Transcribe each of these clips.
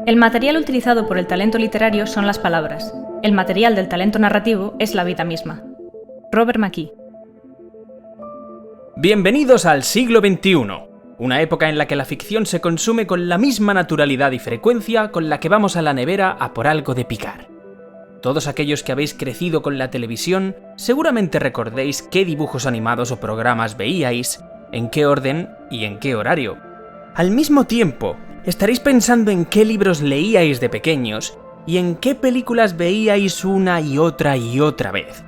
El material utilizado por el talento literario son las palabras. El material del talento narrativo es la vida misma. Robert McKee. Bienvenidos al siglo XXI, una época en la que la ficción se consume con la misma naturalidad y frecuencia con la que vamos a la nevera a por algo de picar. Todos aquellos que habéis crecido con la televisión seguramente recordéis qué dibujos animados o programas veíais, en qué orden y en qué horario. Al mismo tiempo, estaréis pensando en qué libros leíais de pequeños y en qué películas veíais una y otra vez.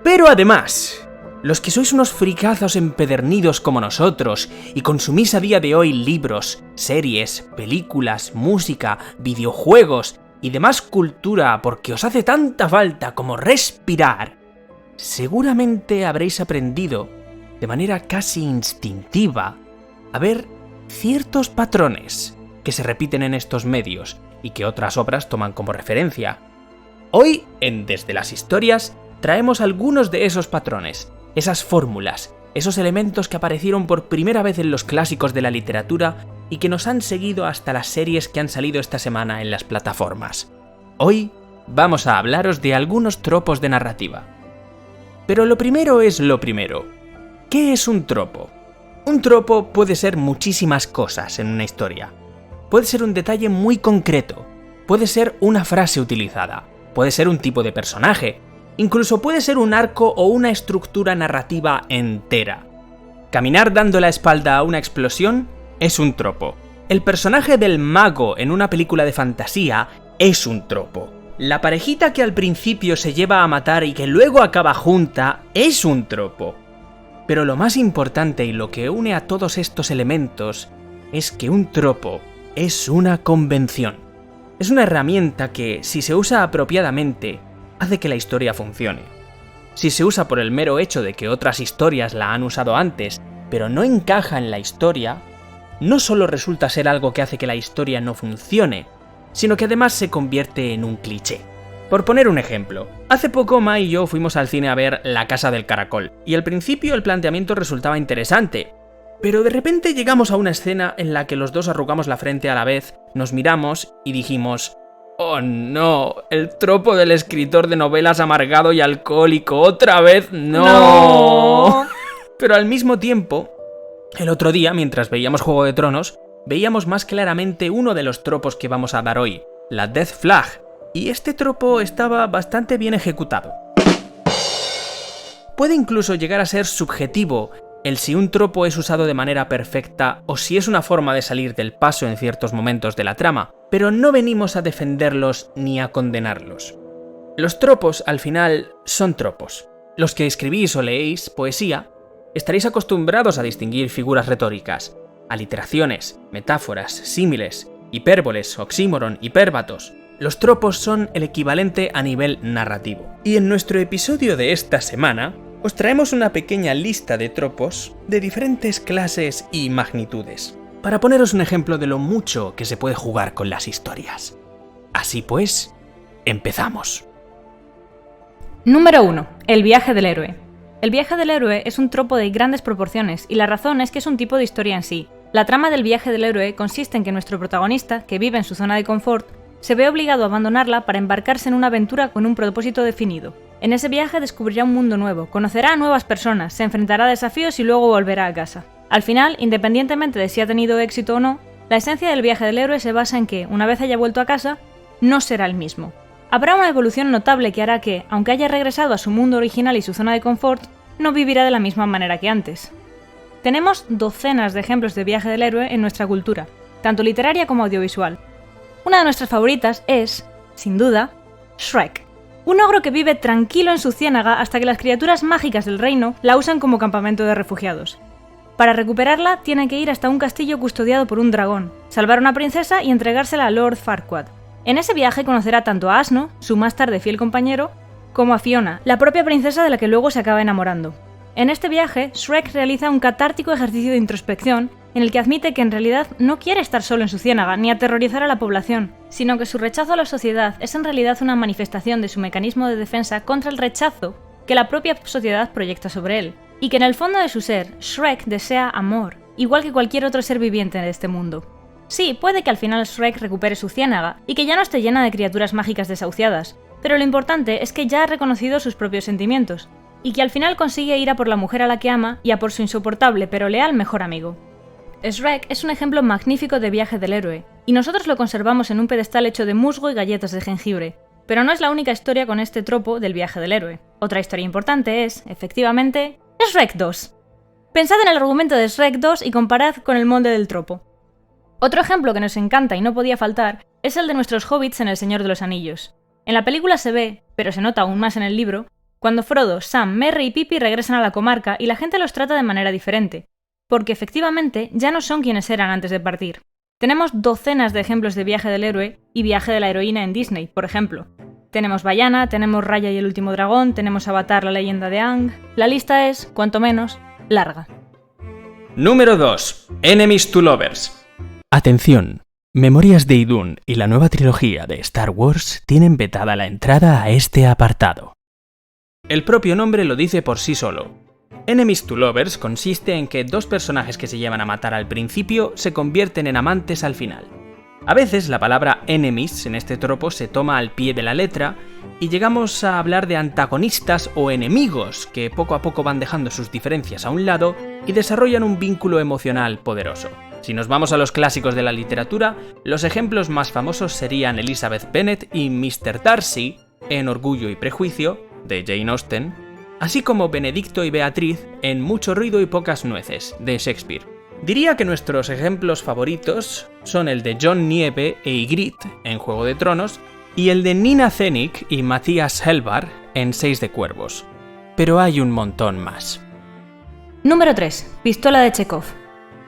Pero además, los que sois unos fricazos empedernidos como nosotros y consumís a día de hoy libros, series, películas, música, videojuegos y demás cultura porque os hace tanta falta como respirar, seguramente habréis aprendido, de manera casi instintiva, a ver ciertos patrones que se repiten en estos medios y que otras obras toman como referencia. Hoy, en Desde las Historias, traemos algunos de esos patrones, esas fórmulas, esos elementos que aparecieron por primera vez en los clásicos de la literatura y que nos han seguido hasta las series que han salido esta semana en las plataformas. Hoy vamos a hablaros de algunos tropos de narrativa. Pero lo primero es lo primero. ¿Qué es un tropo? Un tropo puede ser muchísimas cosas en una historia. Puede ser un detalle muy concreto, puede ser una frase utilizada, puede ser un tipo de personaje, incluso puede ser un arco o una estructura narrativa entera. Caminar dando la espalda a una explosión es un tropo. El personaje del mago en una película de fantasía es un tropo. La parejita que al principio se lleva a matar y que luego acaba junta es un tropo. Pero lo más importante y lo que une a todos estos elementos es que un tropo es una convención. Es una herramienta que, si se usa apropiadamente, hace que la historia funcione. Si se usa por el mero hecho de que otras historias la han usado antes, pero no encaja en la historia, no solo resulta ser algo que hace que la historia no funcione, sino que además se convierte en un cliché. Por poner un ejemplo, hace poco Ma y yo fuimos al cine a ver La Casa del Caracol, y al principio el planteamiento resultaba interesante, pero de repente llegamos a una escena en la que los dos arrugamos la frente a la vez, nos miramos y dijimos: «Oh no, el tropo del escritor de novelas amargado y alcohólico, otra vez no». Pero al mismo tiempo, el otro día, mientras veíamos Juego de Tronos, veíamos más claramente uno de los tropos que vamos a dar hoy, la Death Flag, y este tropo estaba bastante bien ejecutado. Puede incluso llegar a ser subjetivo el si un tropo es usado de manera perfecta o si es una forma de salir del paso en ciertos momentos de la trama, pero no venimos a defenderlos ni a condenarlos. Los tropos, al final, son tropos. Los que escribís o leéis poesía, estaréis acostumbrados a distinguir figuras retóricas, aliteraciones, metáforas, símiles, hipérboles, oxímoron, hipérbatos. Los tropos son el equivalente a nivel narrativo. Y en nuestro episodio de esta semana, os traemos una pequeña lista de tropos de diferentes clases y magnitudes, para poneros un ejemplo de lo mucho que se puede jugar con las historias. Así pues, empezamos. Número 1. El viaje del héroe. El viaje del héroe es un tropo de grandes proporciones y la razón es que es un tipo de historia en sí. La trama del viaje del héroe consiste en que nuestro protagonista, que vive en su zona de confort, se ve obligado a abandonarla para embarcarse en una aventura con un propósito definido. En ese viaje descubrirá un mundo nuevo, conocerá a nuevas personas, se enfrentará a desafíos y luego volverá a casa. Al final, independientemente de si ha tenido éxito o no, la esencia del viaje del héroe se basa en que, una vez haya vuelto a casa, no será el mismo. Habrá una evolución notable que hará que, aunque haya regresado a su mundo original y su zona de confort, no vivirá de la misma manera que antes. Tenemos docenas de ejemplos de viaje del héroe en nuestra cultura, tanto literaria como audiovisual. Una de nuestras favoritas es, sin duda, Shrek. Un ogro que vive tranquilo en su ciénaga hasta que las criaturas mágicas del reino la usan como campamento de refugiados. Para recuperarla, tiene que ir hasta un castillo custodiado por un dragón, salvar a una princesa y entregársela a Lord Farquaad. En ese viaje conocerá tanto a Asno, su más tarde fiel compañero, como a Fiona, la propia princesa de la que luego se acaba enamorando. En este viaje, Shrek realiza un catártico ejercicio de introspección en el que admite que en realidad no quiere estar solo en su ciénaga ni aterrorizar a la población, sino que su rechazo a la sociedad es en realidad una manifestación de su mecanismo de defensa contra el rechazo que la propia sociedad proyecta sobre él, y que en el fondo de su ser, Shrek desea amor, igual que cualquier otro ser viviente de este mundo. Sí, puede que al final Shrek recupere su ciénaga y que ya no esté llena de criaturas mágicas desahuciadas, pero lo importante es que ya ha reconocido sus propios sentimientos, y que al final consigue ir a por la mujer a la que ama y a por su insoportable pero leal mejor amigo. Shrek es un ejemplo magnífico de viaje del héroe, y nosotros lo conservamos en un pedestal hecho de musgo y galletas de jengibre, pero no es la única historia con este tropo del viaje del héroe. Otra historia importante es, efectivamente, Shrek 2. Pensad en el argumento de Shrek 2 y comparad con el molde del tropo. Otro ejemplo que nos encanta y no podía faltar es el de nuestros hobbits en El Señor de los Anillos. En la película se ve, pero se nota aún más en el libro, cuando Frodo, Sam, Merry y Pippin regresan a la comarca y la gente los trata de manera diferente, porque efectivamente ya no son quienes eran antes de partir. Tenemos docenas de ejemplos de viaje del héroe y viaje de la heroína en Disney, por ejemplo. Tenemos Vaiana, tenemos Raya y el último dragón, tenemos Avatar, la leyenda de Aang. La lista es, cuanto menos, larga. Número 2. Enemies to Lovers. Atención, Memorias de Idún y la nueva trilogía de Star Wars tienen vetada la entrada a este apartado. El propio nombre lo dice por sí solo. Enemies to Lovers consiste en que dos personajes que se llevan a matar al principio se convierten en amantes al final. A veces la palabra enemies en este tropo se toma al pie de la letra y llegamos a hablar de antagonistas o enemigos que poco a poco van dejando sus diferencias a un lado y desarrollan un vínculo emocional poderoso. Si nos vamos a los clásicos de la literatura, los ejemplos más famosos serían Elizabeth Bennet y Mr. Darcy en Orgullo y Prejuicio, de Jane Austen, así como Benedicto y Beatriz en Mucho ruido y pocas nueces, de Shakespeare. Diría que nuestros ejemplos favoritos son el de Jon Nieve e Ygritte en Juego de Tronos y el de Nina Zenik y Matthias Helvar en Seis de Cuervos. Pero hay un montón más. Número 3. Pistola de Chekhov.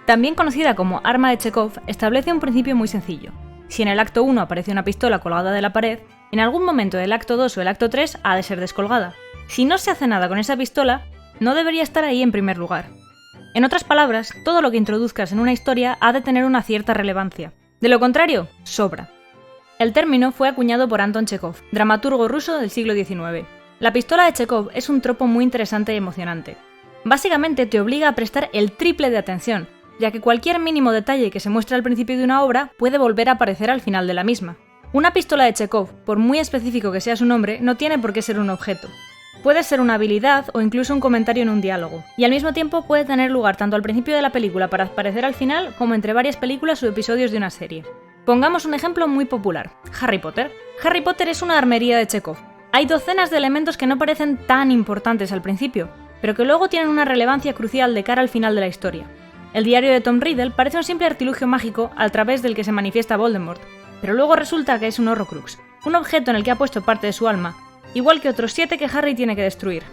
También conocida como arma de Chekhov, establece un principio muy sencillo. Si en el acto 1 aparece una pistola colgada de la pared, en algún momento del acto 2 o el acto 3 ha de ser descolgada. Si no se hace nada con esa pistola, no debería estar ahí en primer lugar. En otras palabras, todo lo que introduzcas en una historia ha de tener una cierta relevancia. De lo contrario, sobra. El término fue acuñado por Anton Chekhov, dramaturgo ruso del siglo XIX. La pistola de Chekhov es un tropo muy interesante y emocionante. Básicamente te obliga a prestar el triple de atención, ya que cualquier mínimo detalle que se muestre al principio de una obra puede volver a aparecer al final de la misma. Una pistola de Chekhov, por muy específico que sea su nombre, no tiene por qué ser un objeto. Puede ser una habilidad o incluso un comentario en un diálogo, y al mismo tiempo puede tener lugar tanto al principio de la película para aparecer al final como entre varias películas o episodios de una serie. Pongamos un ejemplo muy popular, Harry Potter. Harry Potter es una armería de Chekhov. Hay docenas de elementos que no parecen tan importantes al principio, pero que luego tienen una relevancia crucial de cara al final de la historia. El diario de Tom Riddle parece un simple artilugio mágico a través del que se manifiesta Voldemort, pero luego resulta que es un Horrocrux, un objeto en el que ha puesto parte de su alma, igual que otros 7 que Harry tiene que destruir.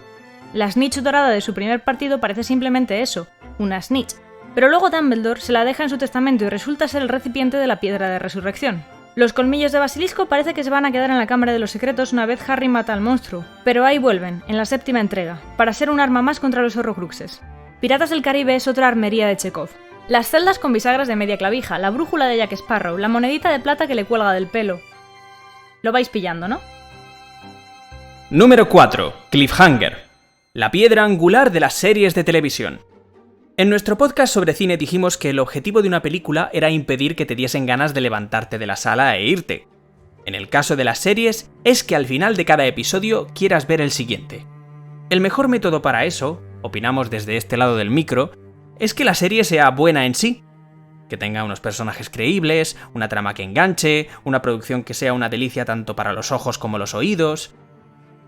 La snitch dorada de su primer partido parece simplemente eso, una snitch, pero luego Dumbledore se la deja en su testamento y resulta ser el recipiente de la piedra de resurrección. Los colmillos de basilisco parece que se van a quedar en la Cámara de los Secretos una vez Harry mata al monstruo, pero ahí vuelven, en la 7ª entrega, para ser un arma más contra los Horrocruxes. Piratas del Caribe es otra armería de Chekhov. Las celdas con bisagras de media clavija, la brújula de Jack Sparrow, la monedita de plata que le cuelga del pelo. Lo vais pillando, ¿no? Número 4. Cliffhanger. La piedra angular de las series de televisión. En nuestro podcast sobre cine dijimos que el objetivo de una película era impedir que te diesen ganas de levantarte de la sala e irte. En el caso de las series, es que al final de cada episodio quieras ver el siguiente. El mejor método para eso, opinamos desde este lado del micro, es que la serie sea buena en sí. Que tenga unos personajes creíbles, una trama que enganche, una producción que sea una delicia tanto para los ojos como los oídos.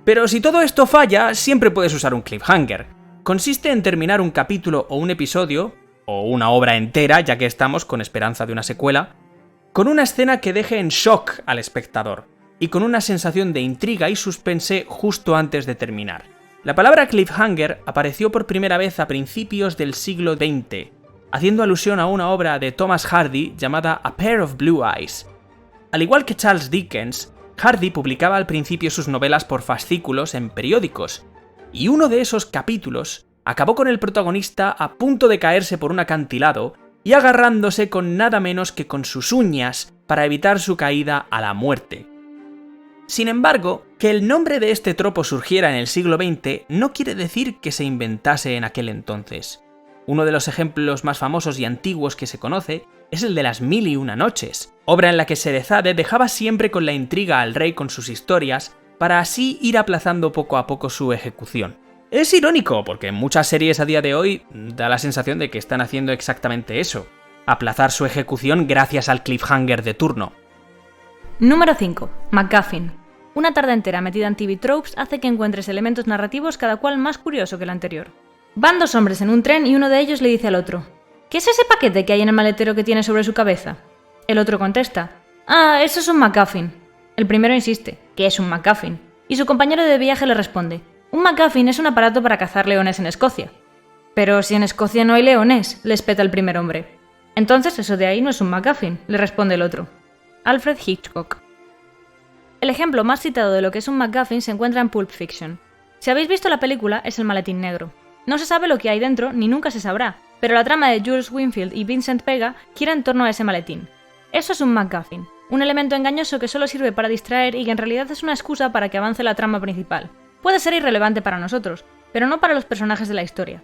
Pero si todo esto falla, siempre puedes usar un cliffhanger. Consiste en terminar un capítulo o un episodio, o una obra entera, ya que estamos con esperanza de una secuela, con una escena que deje en shock al espectador, y con una sensación de intriga y suspense justo antes de terminar. La palabra cliffhanger apareció por primera vez a principios del siglo XX, haciendo alusión a una obra de Thomas Hardy llamada A Pair of Blue Eyes. Al igual que Charles Dickens, Hardy publicaba al principio sus novelas por fascículos en periódicos, y uno de esos capítulos acabó con el protagonista a punto de caerse por un acantilado y agarrándose con nada menos que con sus uñas para evitar su caída a la muerte. Sin embargo, que el nombre de este tropo surgiera en el siglo XX no quiere decir que se inventase en aquel entonces. Uno de los ejemplos más famosos y antiguos que se conoce es el de las Mil y una noches, obra en la que Sherezade dejaba siempre con la intriga al rey con sus historias para así ir aplazando poco a poco su ejecución. Es irónico, porque en muchas series a día de hoy da la sensación de que están haciendo exactamente eso, aplazar su ejecución gracias al cliffhanger de turno. Número 5. MacGuffin. Una tarde entera metida en TV Tropes hace que encuentres elementos narrativos cada cual más curioso que el anterior. Van dos hombres en un tren y uno de ellos le dice al otro: ¿qué es ese paquete que hay en el maletero que tiene sobre su cabeza? El otro contesta: ah, eso es un MacGuffin. El primero insiste: ¿qué es un MacGuffin? Y su compañero de viaje le responde: un MacGuffin es un aparato para cazar leones en Escocia. Pero si en Escocia no hay leones, le espeta el primer hombre. Entonces eso de ahí no es un MacGuffin, le responde el otro. Alfred Hitchcock. El ejemplo más citado de lo que es un MacGuffin se encuentra en Pulp Fiction. Si habéis visto la película, es el maletín negro. No se sabe lo que hay dentro, ni nunca se sabrá, pero la trama de Jules Winfield y Vincent Vega gira en torno a ese maletín. Eso es un MacGuffin, un elemento engañoso que solo sirve para distraer y que en realidad es una excusa para que avance la trama principal. Puede ser irrelevante para nosotros, pero no para los personajes de la historia.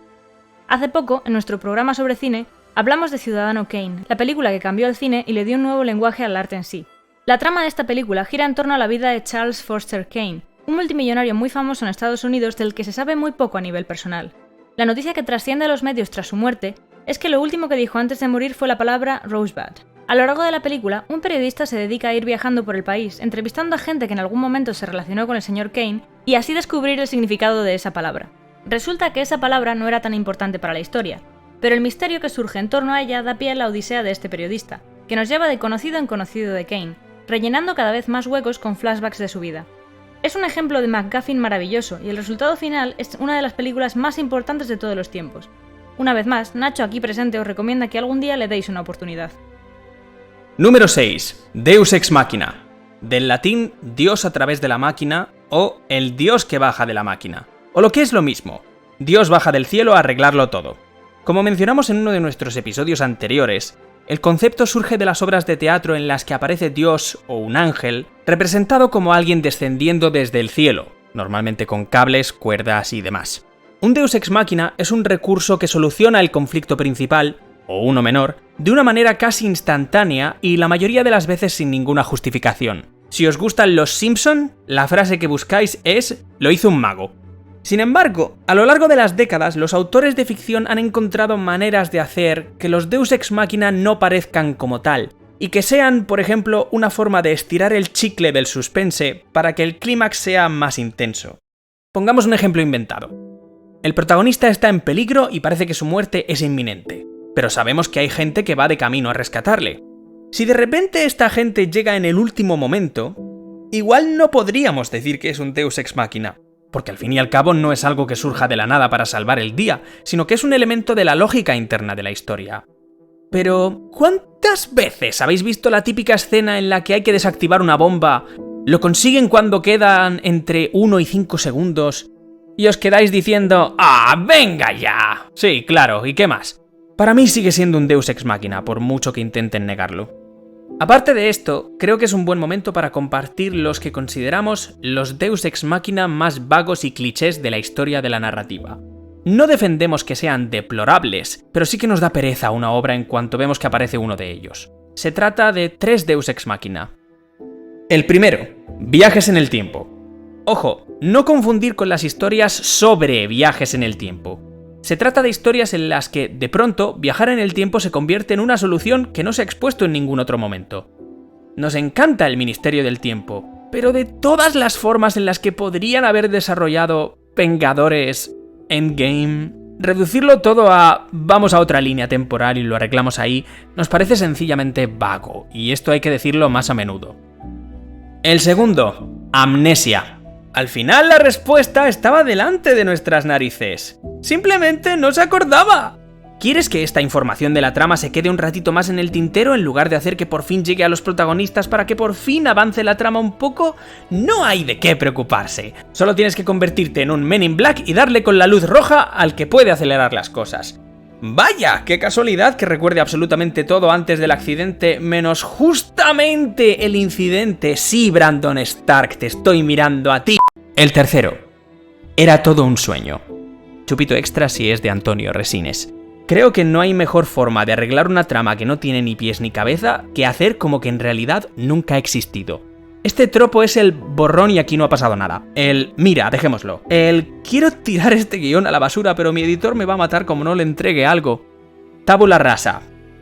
Hace poco, en nuestro programa sobre cine, hablamos de Ciudadano Kane, la película que cambió el cine y le dio un nuevo lenguaje al arte en sí. La trama de esta película gira en torno a la vida de Charles Foster Kane, un multimillonario muy famoso en Estados Unidos del que se sabe muy poco a nivel personal. La noticia que trasciende a los medios tras su muerte es que lo último que dijo antes de morir fue la palabra Rosebud. A lo largo de la película, un periodista se dedica a ir viajando por el país, entrevistando a gente que en algún momento se relacionó con el señor Kane y así descubrir el significado de esa palabra. Resulta que esa palabra no era tan importante para la historia, pero el misterio que surge en torno a ella da pie a la odisea de este periodista, que nos lleva de conocido en conocido de Kane, rellenando cada vez más huecos con flashbacks de su vida. Es un ejemplo de MacGuffin maravilloso y el resultado final es una de las películas más importantes de todos los tiempos. Una vez más, Nacho aquí presente os recomienda que algún día le deis una oportunidad. Número 6. Deus Ex Machina. Del latín Dios a través de la máquina o el Dios que baja de la máquina. O lo que es lo mismo, Dios baja del cielo a arreglarlo todo. Como mencionamos en uno de nuestros episodios anteriores, el concepto surge de las obras de teatro en las que aparece Dios o un ángel representado como alguien descendiendo desde el cielo, normalmente con cables, cuerdas y demás. Un Deus Ex Machina es un recurso que soluciona el conflicto principal, o uno menor, de una manera casi instantánea y la mayoría de las veces sin ninguna justificación. Si os gustan los Simpson, la frase que buscáis es «lo hizo un mago». Sin embargo, a lo largo de las décadas, los autores de ficción han encontrado maneras de hacer que los Deus Ex Machina no parezcan como tal, y que sean, por ejemplo, una forma de estirar el chicle del suspense para que el clímax sea más intenso. Pongamos un ejemplo inventado. El protagonista está en peligro y parece que su muerte es inminente, pero sabemos que hay gente que va de camino a rescatarle. Si de repente esta gente llega en el último momento, igual no podríamos decir que es un Deus Ex Machina, porque al fin y al cabo no es algo que surja de la nada para salvar el día, sino que es un elemento de la lógica interna de la historia. Pero, ¿cuántas veces habéis visto la típica escena en la que hay que desactivar una bomba, lo consiguen cuando quedan entre 1 y 5 segundos, y os quedáis diciendo «¡Ah, venga ya!». Sí, claro, ¿y qué más? Para mí sigue siendo un Deus Ex Machina, por mucho que intenten negarlo. Aparte de esto, creo que es un buen momento para compartir los que consideramos los Deus Ex Machina más vagos y clichés de la historia de la narrativa. No defendemos que sean deplorables, pero sí que nos da pereza una obra en cuanto vemos que aparece uno de ellos. Se trata de 3 Deus Ex Machina. El primero, viajes en el tiempo. Ojo, no confundir con las historias sobre viajes en el tiempo. Se trata de historias en las que, de pronto, viajar en el tiempo se convierte en una solución que no se ha expuesto en ningún otro momento. Nos encanta el Ministerio del Tiempo, pero de todas las formas en las que podrían haber desarrollado Vengadores, Endgame, reducirlo todo a vamos a otra línea temporal y lo arreglamos ahí, nos parece sencillamente vago, y esto hay que decirlo más a menudo. El segundo, amnesia. Al final la respuesta estaba delante de nuestras narices. Simplemente no se acordaba. ¿Quieres que esta información de la trama se quede un ratito más en el tintero en lugar de hacer que por fin llegue a los protagonistas para que por fin avance la trama un poco? No hay de qué preocuparse. Solo tienes que convertirte en un Men in Black y darle con la luz roja al que puede acelerar las cosas. Vaya, qué casualidad que recuerde absolutamente todo antes del accidente, menos justamente el incidente. Sí, Brandon Stark, te estoy mirando a ti. El tercero. Era todo un sueño. Chupito extra si es de Antonio Resines. Creo que no hay mejor forma de arreglar una trama que no tiene ni pies ni cabeza que hacer como que en realidad nunca ha existido. Este tropo es el borrón y aquí no ha pasado nada. El mira, dejémoslo. El quiero tirar este guión a la basura pero mi editor me va a matar como no le entregue algo. Tabula rasa.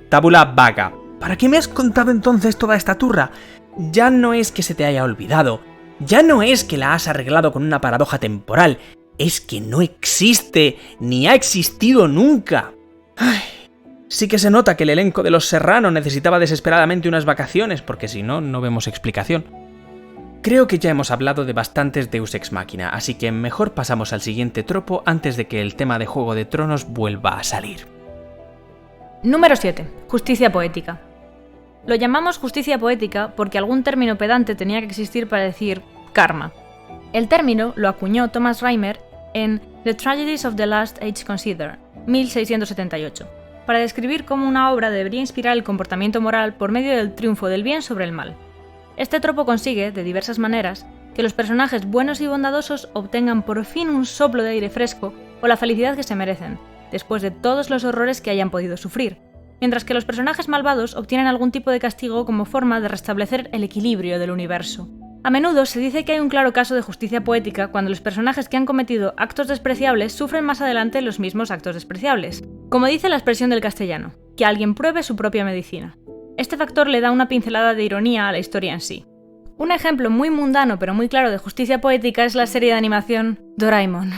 Tabula vaga. ¿Para qué me has contado entonces toda esta turra? Ya no es que se te haya olvidado. Ya no es que la has arreglado con una paradoja temporal. Es que no existe, ni ha existido nunca. Ay, sí que se nota que el elenco de Los Serrano necesitaba desesperadamente unas vacaciones, porque si no, no vemos explicación. Creo que ya hemos hablado de bastantes Deus Ex Machina, así que mejor pasamos al siguiente tropo antes de que el tema de Juego de Tronos vuelva a salir. Número 7. Justicia poética. Lo llamamos justicia poética porque algún término pedante tenía que existir para decir karma. El término lo acuñó Thomas Reimer en The Tragedies of the Last Age Considered, 1678, para describir cómo una obra debería inspirar el comportamiento moral por medio del triunfo del bien sobre el mal. Este tropo consigue, de diversas maneras, que los personajes buenos y bondadosos obtengan por fin un soplo de aire fresco o la felicidad que se merecen, después de todos los horrores que hayan podido sufrir, mientras que los personajes malvados obtienen algún tipo de castigo como forma de restablecer el equilibrio del universo. A menudo se dice que hay un claro caso de justicia poética cuando los personajes que han cometido actos despreciables sufren más adelante los mismos actos despreciables. Como dice la expresión del castellano, que alguien pruebe su propia medicina. Este factor le da una pincelada de ironía a la historia en sí. Un ejemplo muy mundano pero muy claro de justicia poética es la serie de animación Doraemon.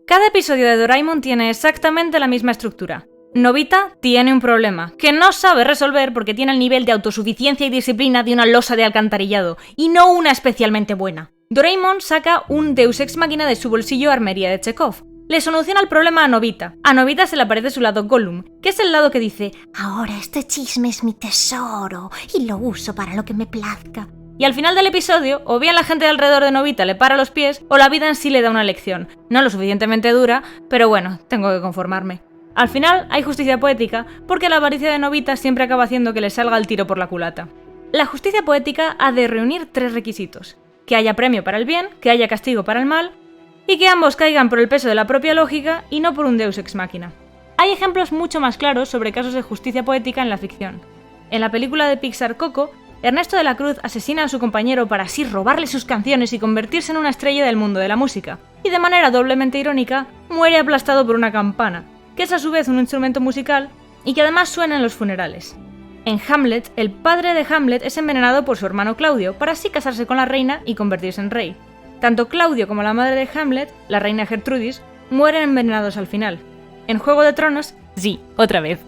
Cada episodio de Doraemon tiene exactamente la misma estructura. Nobita tiene un problema, que no sabe resolver porque tiene el nivel de autosuficiencia y disciplina de una losa de alcantarillado, y no una especialmente buena. Doraemon saca un Deus Ex Machina de su bolsillo armería de Chekhov. Le soluciona el problema a Nobita. A Nobita se le aparece su lado Gollum, que es el lado que dice «Ahora este chisme es mi tesoro, y lo uso para lo que me plazca». Y al final del episodio, o bien la gente de alrededor de Nobita le para los pies, o la vida en sí le da una lección. No lo suficientemente dura, pero bueno, tengo que conformarme. Al final hay justicia poética porque la avaricia de Nobita siempre acaba haciendo que le salga el tiro por la culata. La justicia poética ha de reunir 3 requisitos: que haya premio para el bien, que haya castigo para el mal, y que ambos caigan por el peso de la propia lógica y no por un Deus Ex Machina. Hay ejemplos mucho más claros sobre casos de justicia poética en la ficción. En la película de Pixar Coco, Ernesto de la Cruz asesina a su compañero para así robarle sus canciones y convertirse en una estrella del mundo de la música, y de manera doblemente irónica, muere aplastado por una campana, que es a su vez un instrumento musical y que además suena en los funerales. En Hamlet, el padre de Hamlet es envenenado por su hermano Claudio para así casarse con la reina y convertirse en rey. Tanto Claudio como la madre de Hamlet, la reina Gertrudis, mueren envenenados al final. En Juego de Tronos, sí, otra vez.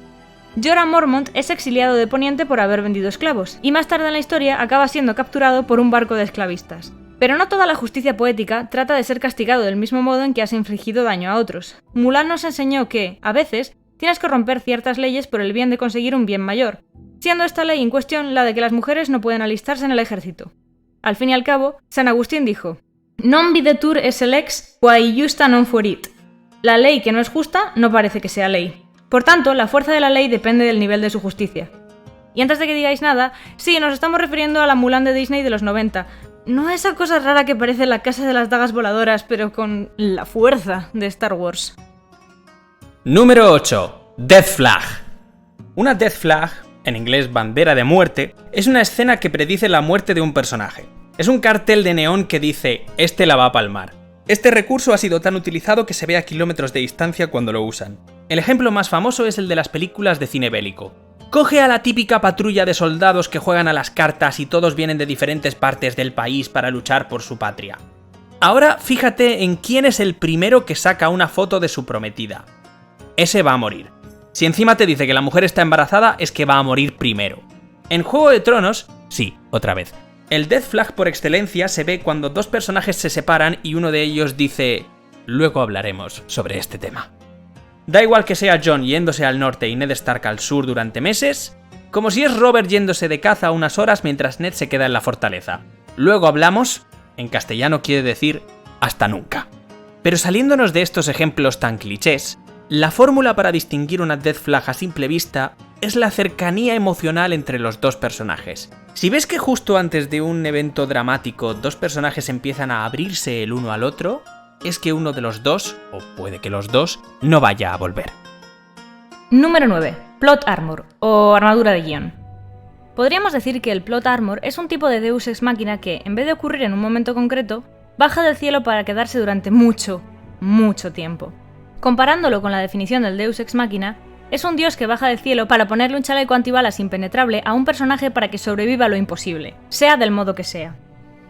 Jorah Mormont es exiliado de Poniente por haber vendido esclavos, y más tarde en la historia acaba siendo capturado por un barco de esclavistas. Pero no toda la justicia poética trata de ser castigado del mismo modo en que has infligido daño a otros. Mulan nos enseñó que, a veces, tienes que romper ciertas leyes por el bien de conseguir un bien mayor, siendo esta ley en cuestión la de que las mujeres no pueden alistarse en el ejército. Al fin y al cabo, San Agustín dijo: «Non videtur esse lex, quae justa non fuerit». La ley que no es justa no parece que sea ley. Por tanto, la fuerza de la ley depende del nivel de su justicia. Y antes de que digáis nada, sí, nos estamos refiriendo a la Mulan de Disney de los 90, no esa cosa rara que parece la Casa de las Dagas Voladoras, pero con la fuerza de Star Wars. Número 8. Death Flag. Una Death Flag, en inglés bandera de muerte, es una escena que predice la muerte de un personaje. Es un cartel de neón que dice «Este la va a palmar». Este recurso ha sido tan utilizado que se ve a kilómetros de distancia cuando lo usan. El ejemplo más famoso es el de las películas de cine bélico. Coge a la típica patrulla de soldados que juegan a las cartas y todos vienen de diferentes partes del país para luchar por su patria. Ahora fíjate en quién es el primero que saca una foto de su prometida. Ese va a morir. Si encima te dice que la mujer está embarazada, es que va a morir primero. En Juego de Tronos, sí, otra vez. El Death Flag por excelencia se ve cuando 2 personajes se separan y uno de ellos dice: «Luego hablaremos sobre este tema». Da igual que sea Jon yéndose al norte y Ned Stark al sur durante meses, como si es Robert yéndose de caza unas horas mientras Ned se queda en la fortaleza. Luego hablamos, en castellano quiere decir hasta nunca. Pero saliéndonos de estos ejemplos tan clichés, la fórmula para distinguir una Death Flag a simple vista es la cercanía emocional entre los 2 personajes. Si ves que justo antes de un evento dramático 2 personajes empiezan a abrirse el uno al otro, es que uno de los 2, o puede que los 2, no vaya a volver. Número 9. Plot Armor, o armadura de guión. Podríamos decir que el Plot Armor es un tipo de Deus Ex Machina que, en vez de ocurrir en un momento concreto, baja del cielo para quedarse durante mucho tiempo. Comparándolo con la definición del Deus Ex Machina, es un dios que baja del cielo para ponerle un chaleco antibalas impenetrable a un personaje para que sobreviva a lo imposible, sea del modo que sea.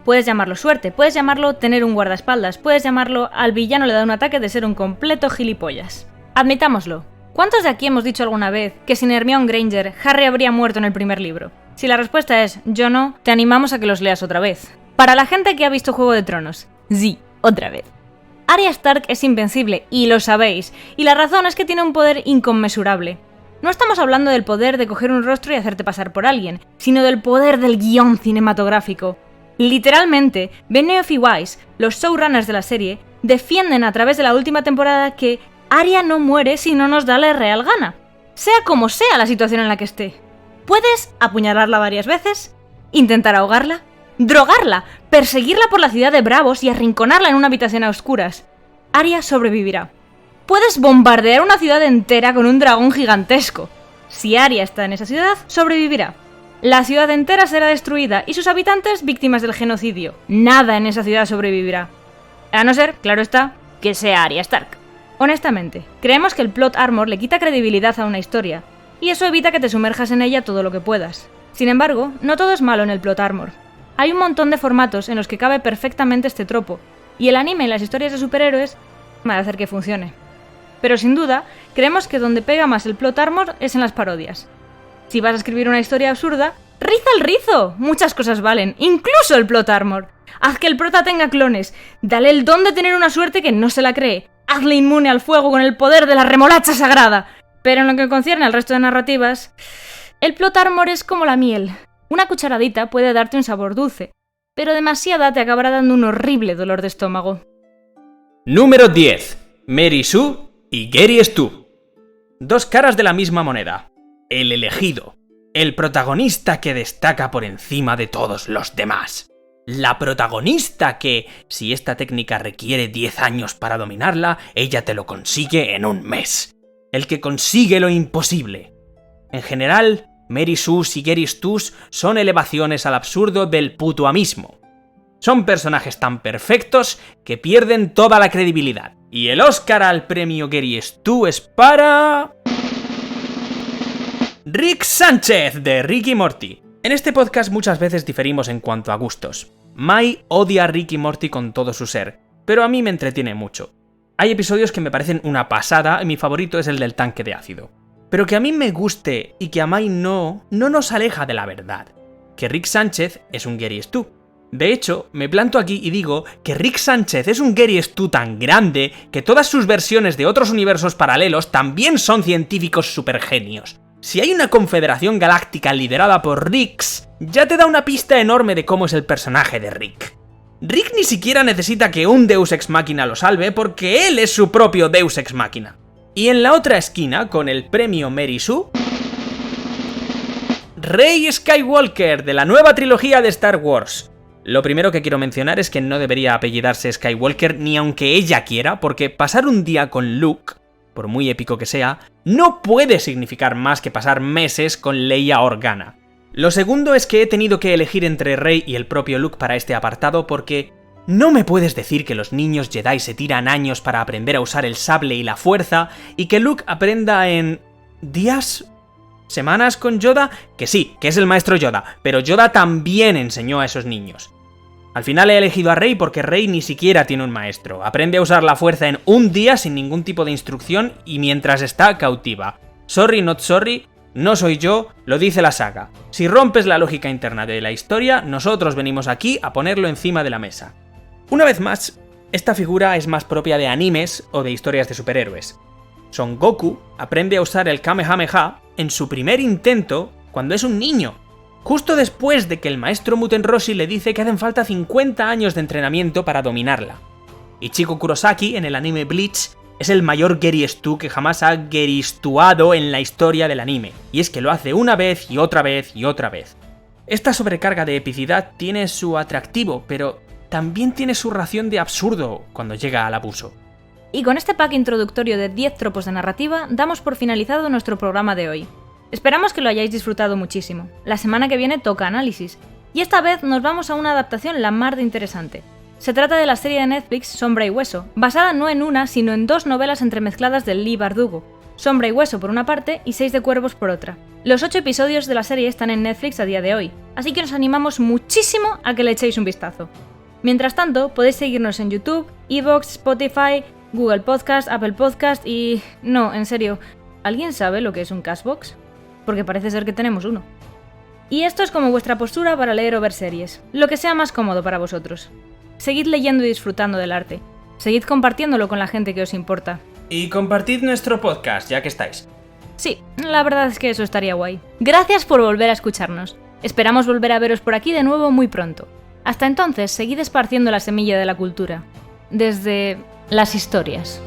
Puedes llamarlo suerte, puedes llamarlo tener un guardaespaldas, puedes llamarlo al villano le da un ataque de ser un completo gilipollas. Admitámoslo. ¿Cuántos de aquí hemos dicho alguna vez que sin Hermione Granger, Harry habría muerto en el primer libro? Si la respuesta es yo no, te animamos a que los leas otra vez. Para la gente que ha visto Juego de Tronos, sí, otra vez. Arya Stark es invencible, y lo sabéis, y la razón es que tiene un poder inconmensurable. No estamos hablando del poder de coger un rostro y hacerte pasar por alguien, sino del poder del guión cinematográfico. Literalmente, Benioff y Weiss, los showrunners de la serie, defienden a través de la última temporada que Arya no muere si no nos da la real gana, sea como sea la situación en la que esté. Puedes apuñalarla varias veces, intentar ahogarla, drogarla, perseguirla por la ciudad de Bravos y arrinconarla en una habitación a oscuras. Arya sobrevivirá. Puedes bombardear una ciudad entera con un dragón gigantesco. Si Arya está en esa ciudad, sobrevivirá. La ciudad entera será destruida y sus habitantes víctimas del genocidio. Nada en esa ciudad sobrevivirá. A no ser, claro está, que sea Arya Stark. Honestamente, creemos que el Plot Armor le quita credibilidad a una historia, y eso evita que te sumerjas en ella todo lo que puedas. Sin embargo, no todo es malo en el Plot Armor. Hay un montón de formatos en los que cabe perfectamente este tropo, y el anime y las historias de superhéroes van a hacer que funcione. Pero sin duda, creemos que donde pega más el Plot Armor es en las parodias. Si vas a escribir una historia absurda, ¡riza el rizo! Muchas cosas valen, incluso el Plot Armor. Haz que el prota tenga clones, dale el don de tener una suerte que no se la cree, hazle inmune al fuego con el poder de la remolacha sagrada. Pero en lo que concierne al resto de narrativas, el Plot Armor es como la miel. Una cucharadita puede darte un sabor dulce, pero demasiada te acabará dando un horrible dolor de estómago. Número 10. Mary Sue y Gary Stu. Dos caras de la misma moneda. El elegido. El protagonista que destaca por encima de todos los demás. La protagonista que, si esta técnica requiere 10 años para dominarla, ella te lo consigue en un mes. El que consigue lo imposible. En general, Mary Sue y Gary Stu son elevaciones al absurdo del putoamismo. Son personajes tan perfectos que pierden toda la credibilidad. Y el Oscar al premio Gary Stu es para... Rick Sánchez, de Rick y Morty. En este podcast muchas veces diferimos en cuanto a gustos. Mai odia a Rick y Morty con todo su ser, pero a mí me entretiene mucho. Hay episodios que me parecen una pasada y mi favorito es el del tanque de ácido. Pero que a mí me guste y que a Mai no nos aleja de la verdad. Que Rick Sánchez es un Gary Stu. De hecho, me planto aquí y digo que Rick Sánchez es un Gary Stu tan grande que todas sus versiones de otros universos paralelos también son científicos supergenios. Si hay una confederación galáctica liderada por Ricks, ya te da una pista enorme de cómo es el personaje de Rick. Rick ni siquiera necesita que un Deus Ex Machina lo salve porque él es su propio Deus Ex Machina. Y en la otra esquina, con el premio Mary Sue, Rey Skywalker, de la nueva trilogía de Star Wars. Lo primero que quiero mencionar es que no debería apellidarse Skywalker ni aunque ella quiera, porque pasar un día con Luke, por muy épico que sea, no puede significar más que pasar meses con Leia Organa. Lo segundo es que he tenido que elegir entre Rey y el propio Luke para este apartado porque no me puedes decir que los niños Jedi se tiran años para aprender a usar el sable y la fuerza y que Luke aprenda en... ¿días? ¿Semanas con Yoda? Que sí, que es el maestro Yoda, pero Yoda también enseñó a esos niños. Al final he elegido a Rey porque Rey ni siquiera tiene un maestro. Aprende a usar la fuerza en un día sin ningún tipo de instrucción y mientras está cautiva. Sorry not sorry, no soy yo, lo dice la saga. Si rompes la lógica interna de la historia, nosotros venimos aquí a ponerlo encima de la mesa. Una vez más, esta figura es más propia de animes o de historias de superhéroes. Son Goku aprende a usar el Kamehameha en su primer intento cuando es un niño. Justo después de que el maestro Muten Roshi le dice que hacen falta 50 años de entrenamiento para dominarla. Ichigo Kurosaki, en el anime Bleach, es el mayor Gary Stu que jamás ha Gary-stuado en la historia del anime, y es que lo hace una vez y otra vez y otra vez. Esta sobrecarga de epicidad tiene su atractivo, pero también tiene su ración de absurdo cuando llega al abuso. Y con este pack introductorio de 10 tropos de narrativa, damos por finalizado nuestro programa de hoy. Esperamos que lo hayáis disfrutado muchísimo. La semana que viene toca análisis, y esta vez nos vamos a una adaptación la mar de interesante. Se trata de la serie de Netflix Sombra y Hueso, basada no en una, sino en 2 novelas entremezcladas de Leigh Bardugo, Sombra y Hueso por una parte y 6 de Cuervos por otra. Los 8 episodios de la serie están en Netflix a día de hoy, así que os animamos muchísimo a que le echéis un vistazo. Mientras tanto, podéis seguirnos en YouTube, Evox, Spotify, Google Podcast, Apple Podcast y... No, en serio, ¿alguien sabe lo que es un Castbox? Porque parece ser que tenemos uno. Y esto es como vuestra postura para leer o ver series, lo que sea más cómodo para vosotros. Seguid leyendo y disfrutando del arte. Seguid compartiéndolo con la gente que os importa. Y compartid nuestro podcast, ya que estáis. Sí, la verdad es que eso estaría guay. Gracias por volver a escucharnos. Esperamos volver a veros por aquí de nuevo muy pronto. Hasta entonces, seguid esparciendo la semilla de la cultura. Desde las historias.